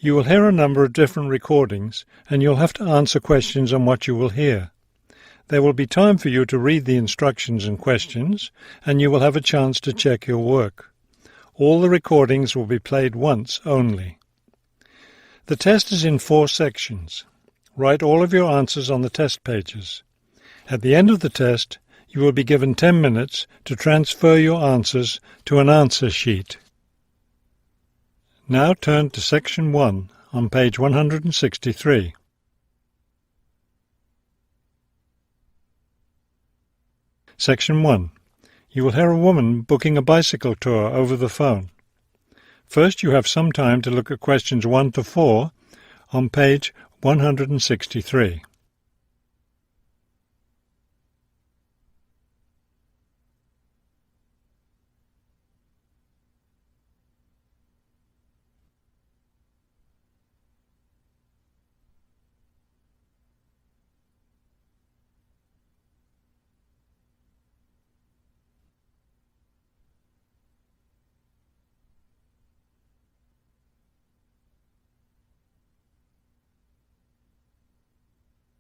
You will hear a number of different recordings, and you'll have to answer questions on what you will hear. There will be time for you to read the instructions and questions, and you will have a chance to check your work. All the recordings will be played once only. The test is in 4 sections. Write all of your answers on the test pages. At the end of the test, you will be given 10 minutes to transfer your answers to an answer sheet. Now turn to Section 1 on page 163. Section 1. You will hear a woman booking a bicycle tour over the phone. First, you have some time to look at questions 1 to 4 on page 163.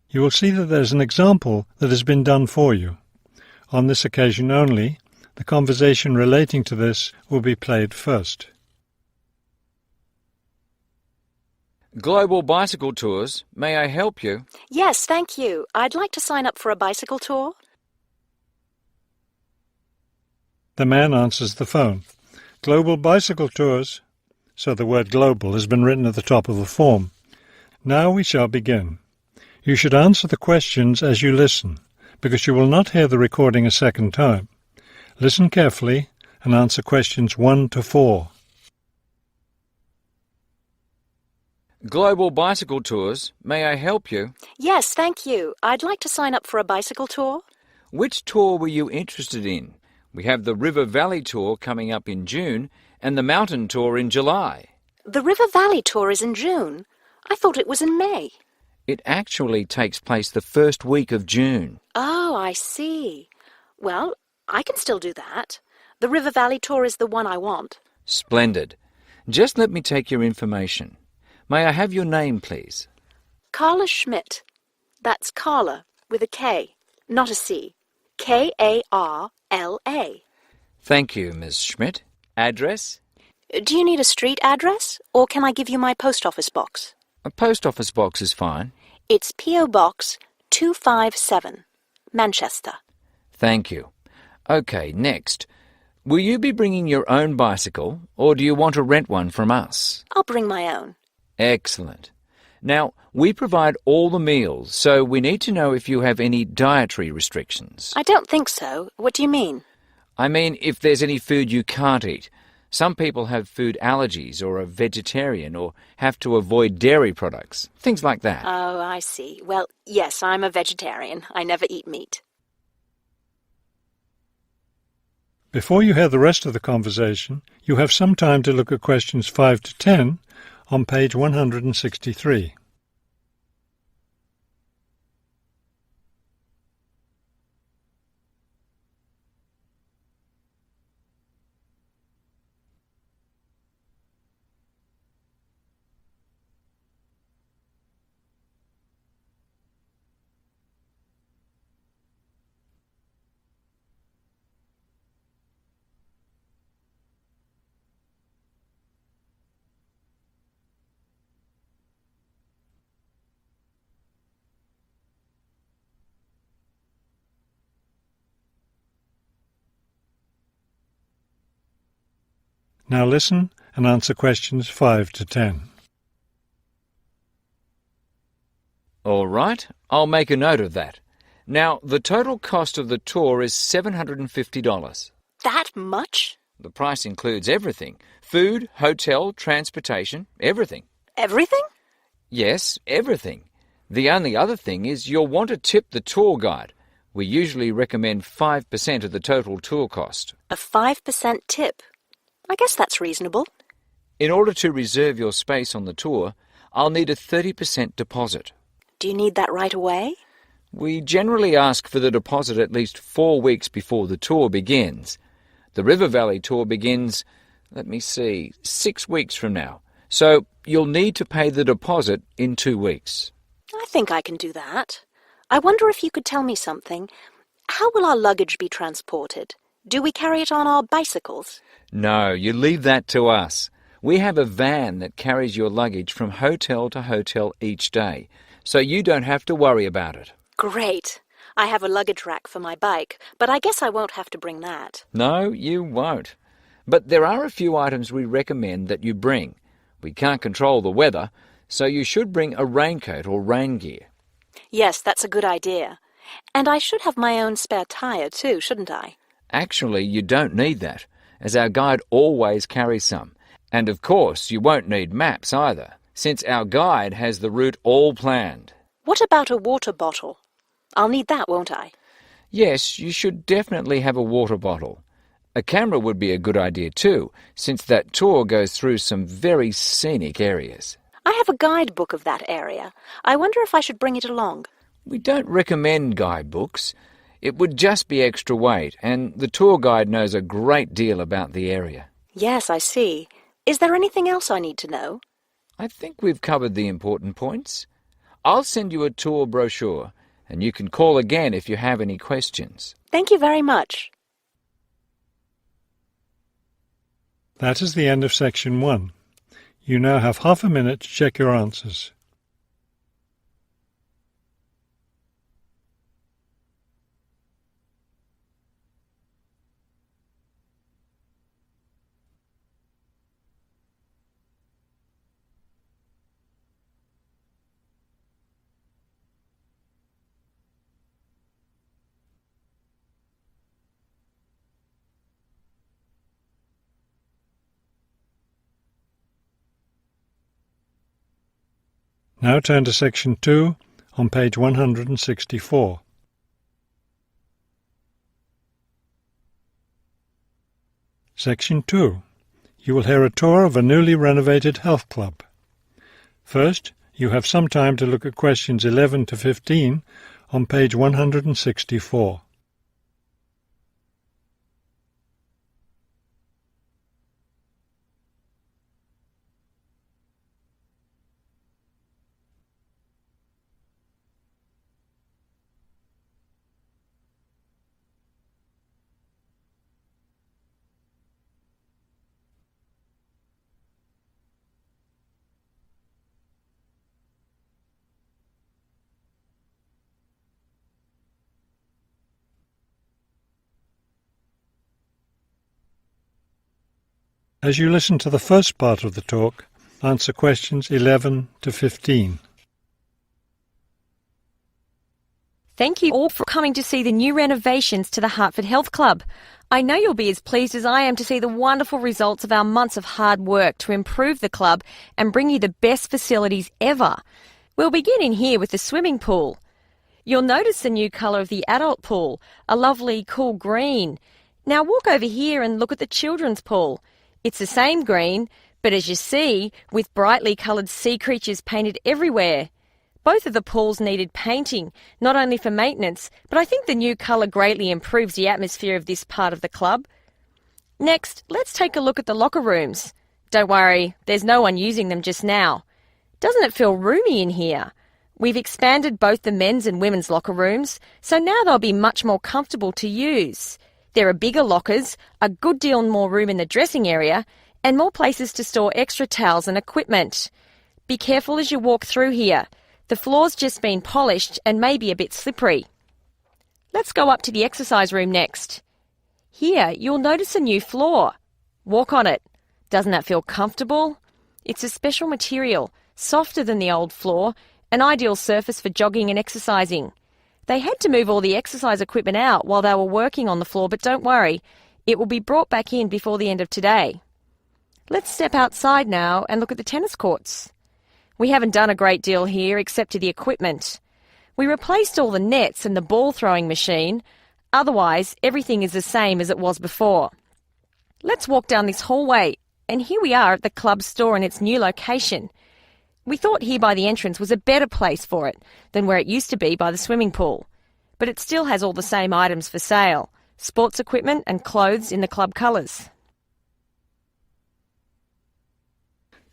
You will see that there is an example that has been done for you. On this occasion only, the conversation relating to this will be played first. Global Bicycle Tours, may I help you? Yes, thank you. I'd like to sign up for a bicycle tour. The man answers the phone. Global Bicycle Tours. So the word global has been written at the top of the form. Now we shall begin. You should answer the questions as you listen, because you will not hear the recording a second time. Listen carefully and answer questions 1 to 4. Global Bicycle Tours, may I help you? Yes, thank you. I'd like to sign up for a bicycle tour. Which tour were you interested in? We have the River Valley Tour coming up in June and the Mountain Tour in July. The River Valley tour is in June. I thought it was in May. It actually takes place the first week of June. Oh, I see. Well, I can still do that. The River Valley tour is the one I want. Splendid. Just let me take your information. May I have your name, please? Carla Schmidt. That's Carla with a K, not a C. Karla. Thank you, Ms. Schmidt. Address? Do you need a street address, or can I give you my post office box? A post office box is fine. It's P.O. Box 257, Manchester. Thank you. OK, next. Will you be bringing your own bicycle, or do you want to rent one from us? I'll bring my own. Excellent. Now, we provide all the meals, so we need to know if you have any dietary restrictions. I don't think so. What do you mean? I mean, if there's any food you can't eat. Some people have food allergies or are vegetarian or have to avoid dairy products, things like that. Oh, I see. Well, yes, I'm a vegetarian. I never eat meat. Before you hear the rest of the conversation, you have some time to look at questions 5 to 10 on page 163. Now listen and answer questions 5 to 10. All right, I'll make a note of that. Now, the total cost of the tour is $750. That much? The price includes everything. Food, hotel, transportation, everything. Everything? Yes, everything. The only other thing is you'll want to tip the tour guide. We usually recommend 5% of the total tour cost. A 5% tip. I guess that's reasonable. In order to reserve your space on the tour, I'll need a 30% deposit. Do you need that right away? We generally ask for the deposit at least 4 weeks before the tour begins. The River Valley tour begins, 6 weeks from now. So you'll need to pay the deposit in 2 weeks. I think I can do that. I wonder if you could tell me something. How will our luggage be transported? Do we carry it on our bicycles? No, you leave that to us. We have a van that carries your luggage from hotel to hotel each day, so you don't have to worry about it. Great. I have a luggage rack for my bike, but I guess I won't have to bring that. No, you won't. But there are a few items we recommend that you bring. We can't control the weather, so you should bring a raincoat or rain gear. Yes, that's a good idea. And I should have my own spare tyre too, shouldn't I? Actually, you don't need that, as our guide always carries some. And of course, you won't need maps either, since our guide has the route all planned. What about a water bottle? I'll need that, won't I? Yes, you should definitely have a water bottle. A camera would be a good idea too, since that tour goes through some very scenic areas. I have a guidebook of that area. I wonder if I should bring it along. We don't recommend guidebooks. It would just be extra weight, and the tour guide knows a great deal about the area. Yes, I see. Is there anything else I need to know? I think we've covered the important points. I'll send you a tour brochure, and you can call again if you have any questions. Thank you very much. That is the end of section 1. You now have half a minute to check your answers. Now turn to section 2 on page 164. Section 2. You will hear a tour of a newly renovated health club. First, you have some time to look at questions 11 to 15 on page 164. As you listen to the first part of the talk, answer questions 11 to 15. Thank you all for coming to see the new renovations to the Hartford Health Club. I know you'll be as pleased as I am to see the wonderful results of our months of hard work to improve the club and bring you the best facilities ever. We'll begin in here with the swimming pool. You'll notice the new colour of the adult pool, a lovely cool green. Now walk over here and look at the children's pool. It's the same green, but as you see, with brightly coloured sea creatures painted everywhere. Both of the pools needed painting, not only for maintenance, but I think the new colour greatly improves the atmosphere of this part of the club. Next, let's take a look at the locker rooms. Don't worry, there's no one using them just now. Doesn't it feel roomy in here? We've expanded both the men's and women's locker rooms, so now they'll be much more comfortable to use. There are bigger lockers, a good deal more room in the dressing area, and more places to store extra towels and equipment. Be careful as you walk through here. The floor's just been polished and may be a bit slippery. Let's go up to the exercise room next. Here, you'll notice a new floor. Walk on it. Doesn't that feel comfortable? It's a special material, softer than the old floor, an ideal surface for jogging and exercising. They had to move all the exercise equipment out while they were working on the floor, but don't worry, it will be brought back in before the end of today. Let's step outside now and look at the tennis courts. We haven't done a great deal here except to the equipment. We replaced all the nets and the ball throwing machine. Otherwise, everything is the same as it was before. Let's walk down this hallway, and here we are at the club store in its new location. We thought here by the entrance was a better place for it than where it used to be by the swimming pool. But it still has all the same items for sale, sports equipment and clothes in the club colours.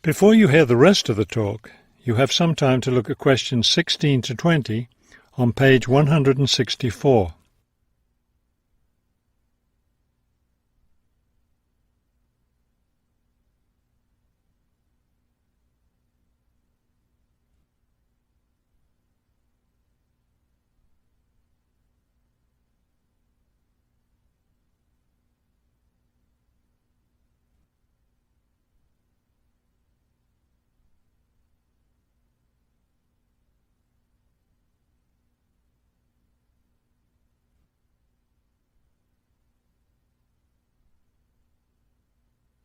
Before you hear the rest of the talk, you have some time to look at questions 16 to 20 on page 164.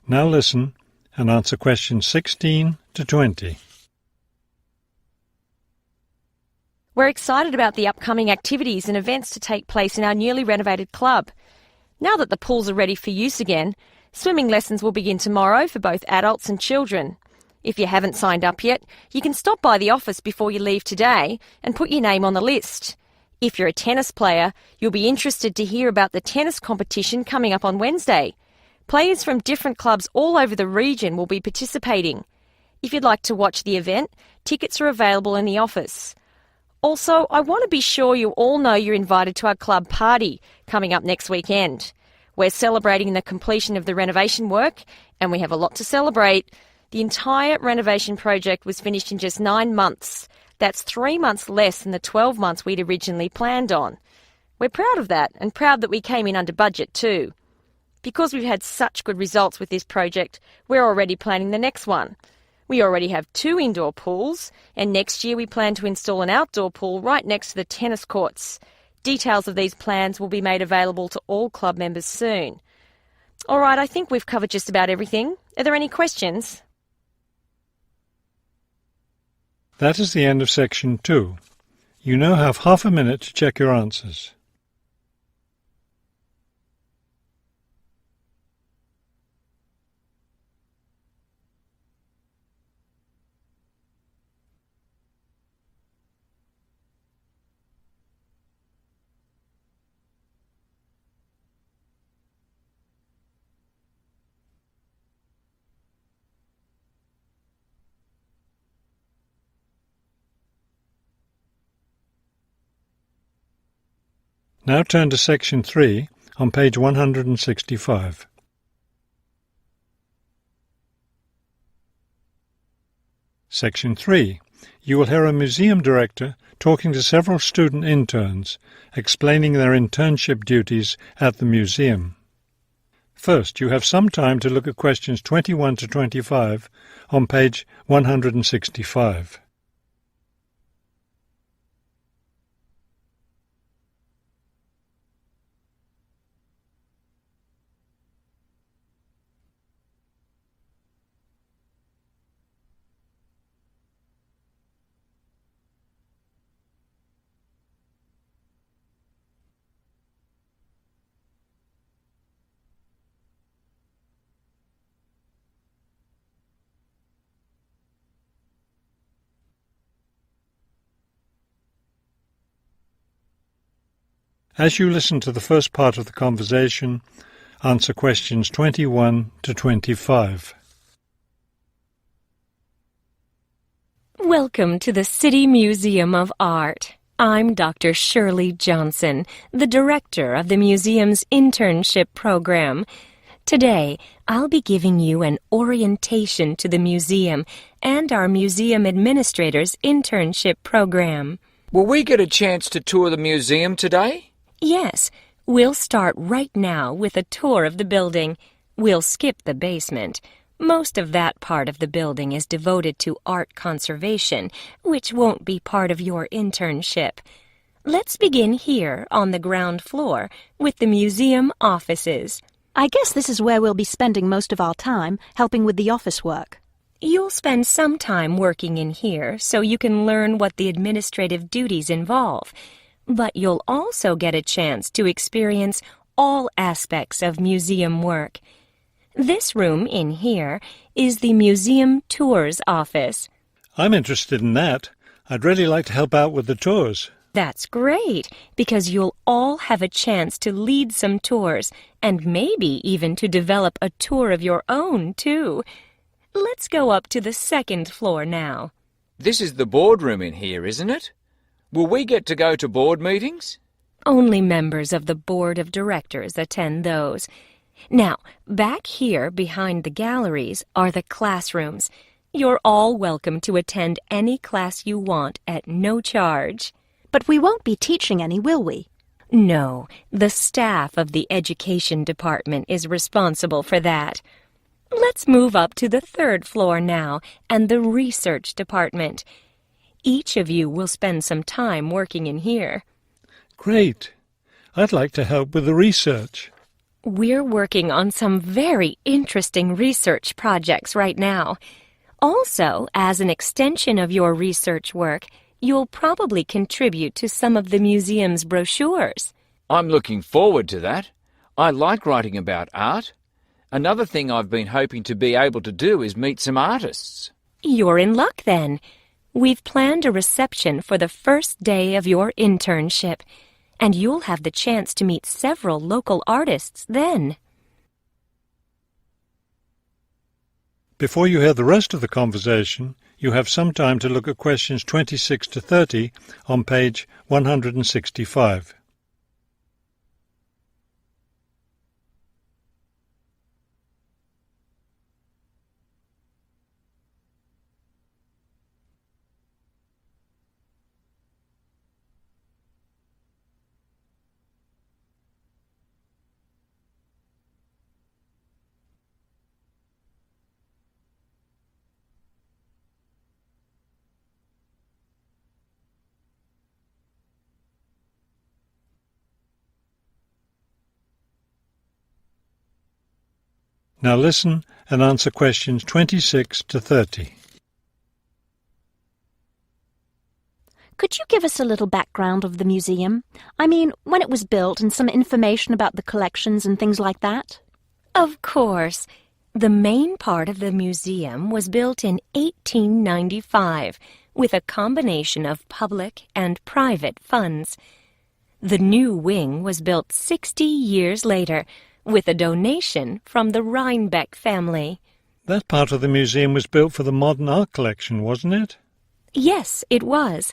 Now listen and answer questions 16 to 20. We're excited about the upcoming activities and events to take place in our newly renovated club. Now that the pools are ready for use again, swimming lessons will begin tomorrow for both adults and children. If you haven't signed up yet, you can stop by the office before you leave today and put your name on the list. If you're a tennis player, you'll be interested to hear about the tennis competition coming up on Wednesday. Players from different clubs all over the region will be participating. If you'd like to watch the event, tickets are available in the office. Also, I want to be sure you all know you're invited to our club party coming up next weekend. We're celebrating the completion of the renovation work, and we have a lot to celebrate. The entire renovation project was finished in just 9 months. That's 3 months less than the 12 months we'd originally planned on. We're proud of that, and proud that we came in under budget too. Because we've had such good results with this project, we're already planning the next one. We already have 2 indoor pools, and next year we plan to install an outdoor pool right next to the tennis courts. Details of these plans will be made available to all club members soon. All right, I think we've covered just about everything. Are there any questions? That is the end of section 2. You now have half a minute to check your answers. Now turn to section 3 on page 165. Section 3. You will hear a museum director talking to several student interns, explaining their internship duties at the museum. First, you have some time to look at questions 21 to 25 on page 165. As you listen to the first part of the conversation, answer questions 21 to 25. Welcome to the City Museum of Art. I'm Dr. Shirley Johnson, the director of the museum's internship program. Today, I'll be giving you an orientation to the museum and our museum administrator's internship program. Will we get a chance to tour the museum today? Yes, we'll start right now with a tour of the building. We'll skip the basement. Most of that part of the building is devoted to art conservation, which won't be part of your internship. Let's begin here on the ground floor with the museum offices. I guess this is where we'll be spending most of our time, helping with the office work. You'll spend some time working in here so you can learn what the administrative duties involve. But you'll also get a chance to experience all aspects of museum work. This room in here is the museum tours office. I'm interested in that. I'd really like to help out with the tours. That's great, because you'll all have a chance to lead some tours and maybe even to develop a tour of your own, too. Let's go up to the second floor now. This is the boardroom in here, isn't it? Will we get to go to board meetings? Only members of the board of directors attend those. Now, back here behind the galleries are the classrooms. You're all welcome to attend any class you want at no charge. But we won't be teaching any, will we? No, the staff of the education department is responsible for that. Let's move up to the third floor now and the research department. Each of you will spend some time working in here. Great. I'd like to help with the research. We're working on some very interesting research projects right now. Also, as an extension of your research work, you'll probably contribute to some of the museum's brochures. I'm looking forward to that. I like writing about art. Another thing I've been hoping to be able to do is meet some artists. You're in luck then. We've planned a reception for the first day of your internship, and you'll have the chance to meet several local artists then. Before you hear the rest of the conversation, you have some time to look at questions 26 to 30 on page 165. Now listen and answer questions 26 to 30. Could you give us a little background of the museum? I mean, when it was built and some information about the collections and things like that? Of course. The main part of the museum was built in 1895 with a combination of public and private funds. The new wing was built 60 years later with a donation from the Rhinebeck family. That part of the museum was built for the modern art collection, wasn't it? Yes, it was.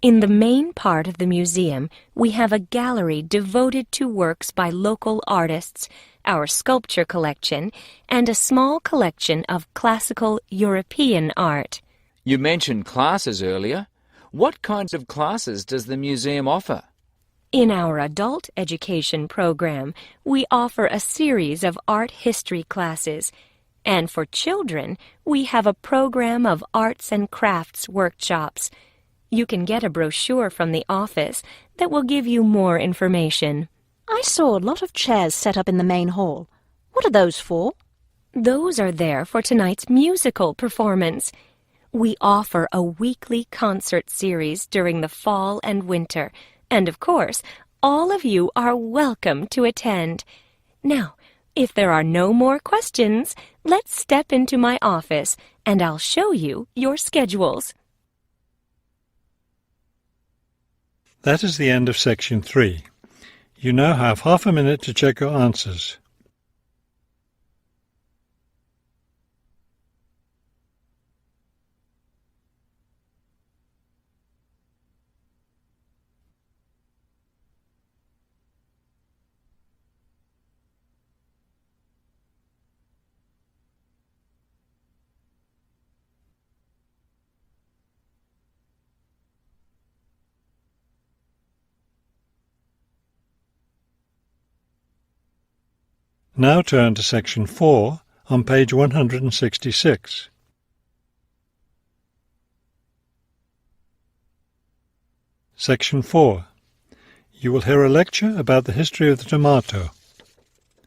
In the main part of the museum, we have a gallery devoted to works by local artists, our sculpture collection, and a small collection of classical European art. You mentioned classes earlier. What kinds of classes does the museum offer? In our adult education program, we offer a series of art history classes, and for children, we have a program of arts and crafts workshops. You can get a brochure from the office that will give you more information. I saw a lot of chairs set up in the main hall. What are those for? Those are there for tonight's musical performance. We offer a weekly concert series during the fall and winter, and of course, all of you are welcome to attend. Now, if there are no more questions, let's step into my office and I'll show you your schedules. That is the end of section 3. You now have half a minute to check your answers. Now turn to section 4 on page 166. Section 4. You will hear a lecture about the history of the tomato.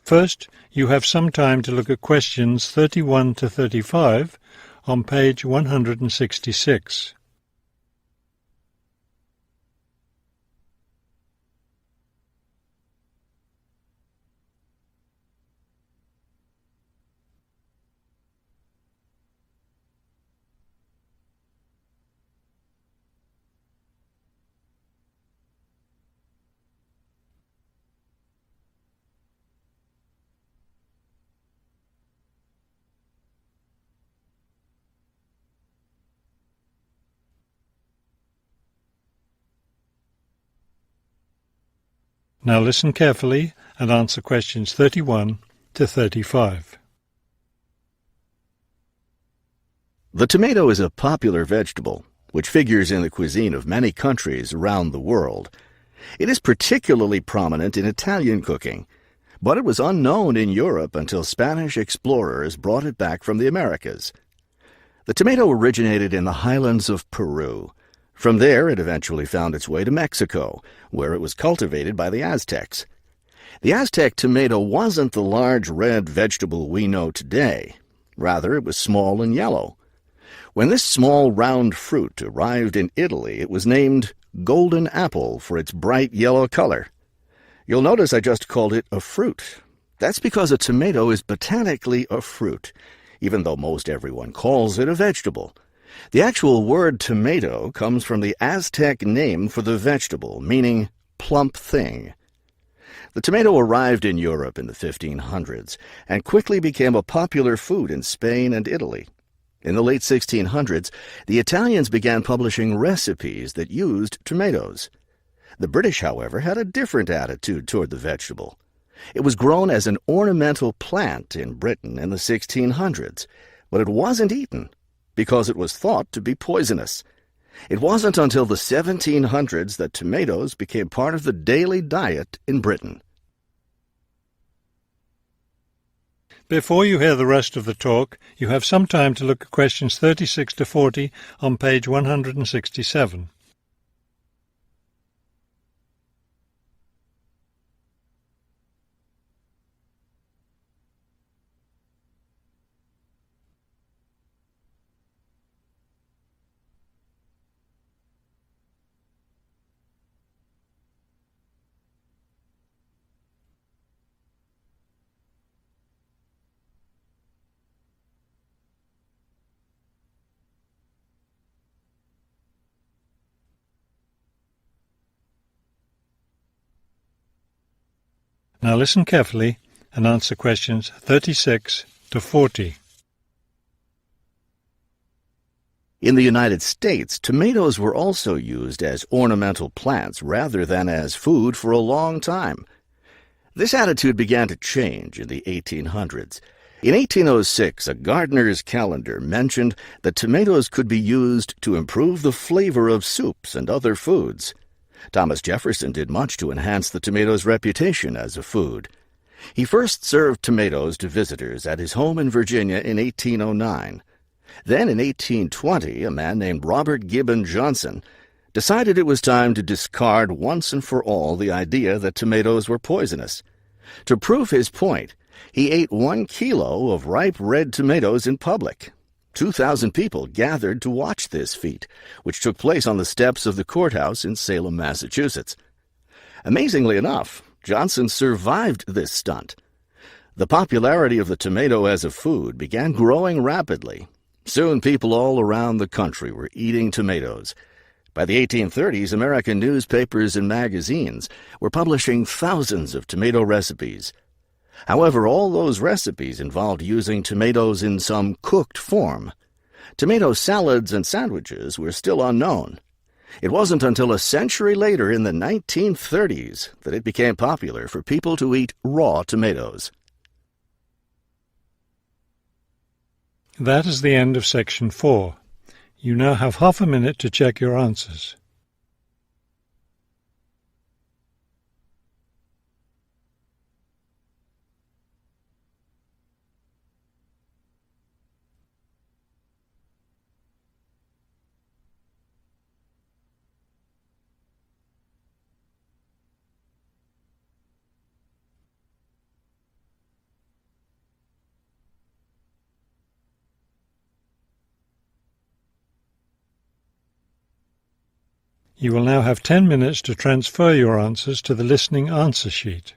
First, you have some time to look at questions 31 to 35 on page 166. Now listen carefully and answer questions 31 to 35. The tomato is a popular vegetable, which figures in the cuisine of many countries around the world. It is particularly prominent in Italian cooking, but it was unknown in Europe until Spanish explorers brought it back from the Americas. The tomato originated in the highlands of Peru. From there, it eventually found its way to Mexico, where it was cultivated by the Aztecs. The Aztec tomato wasn't the large red vegetable we know today. Rather, it was small and yellow. When this small round fruit arrived in Italy, it was named golden apple for its bright yellow color. You'll notice I just called it a fruit. That's because a tomato is botanically a fruit, even though most everyone calls it a vegetable. The actual word tomato comes from the Aztec name for the vegetable, meaning plump thing. The tomato arrived in Europe in the 1500s and quickly became a popular food in Spain and Italy. In the late 1600s, the Italians began publishing recipes that used tomatoes. The British, however, had a different attitude toward the vegetable. It was grown as an ornamental plant in Britain in the 1600s, but it wasn't eaten because it was thought to be poisonous. It wasn't until the 1700s that tomatoes became part of the daily diet in Britain. Before you hear the rest of the talk, you have some time to look at questions 36 to 40 on page 167. Now listen carefully and answer questions 36 to 40. In the United States, tomatoes were also used as ornamental plants rather than as food for a long time. This attitude began to change in the 1800s. In 1806, a gardener's calendar mentioned that tomatoes could be used to improve the flavor of soups and other foods. Thomas Jefferson did much to enhance the tomato's reputation as a food. He first served tomatoes to visitors at his home in Virginia in 1809. Then in 1820, a man named Robert Gibbon Johnson decided it was time to discard once and for all the idea that tomatoes were poisonous. To prove his point, he ate 1 kilo of ripe red tomatoes in public. 2,000 people gathered to watch this feat, which took place on the steps of the courthouse in Salem, Massachusetts. Amazingly enough, Johnson survived this stunt. The popularity of the tomato as a food began growing rapidly. Soon people all around the country were eating tomatoes. By the 1830s, American newspapers and magazines were publishing thousands of tomato recipes. However, all those recipes involved using tomatoes in some cooked form. Tomato salads and sandwiches were still unknown. It wasn't until a century later, in the 1930s, that it became popular for people to eat raw tomatoes. That is the end of section 4. You now have half a minute to check your answers. You will now have 10 minutes to transfer your answers to the listening answer sheet.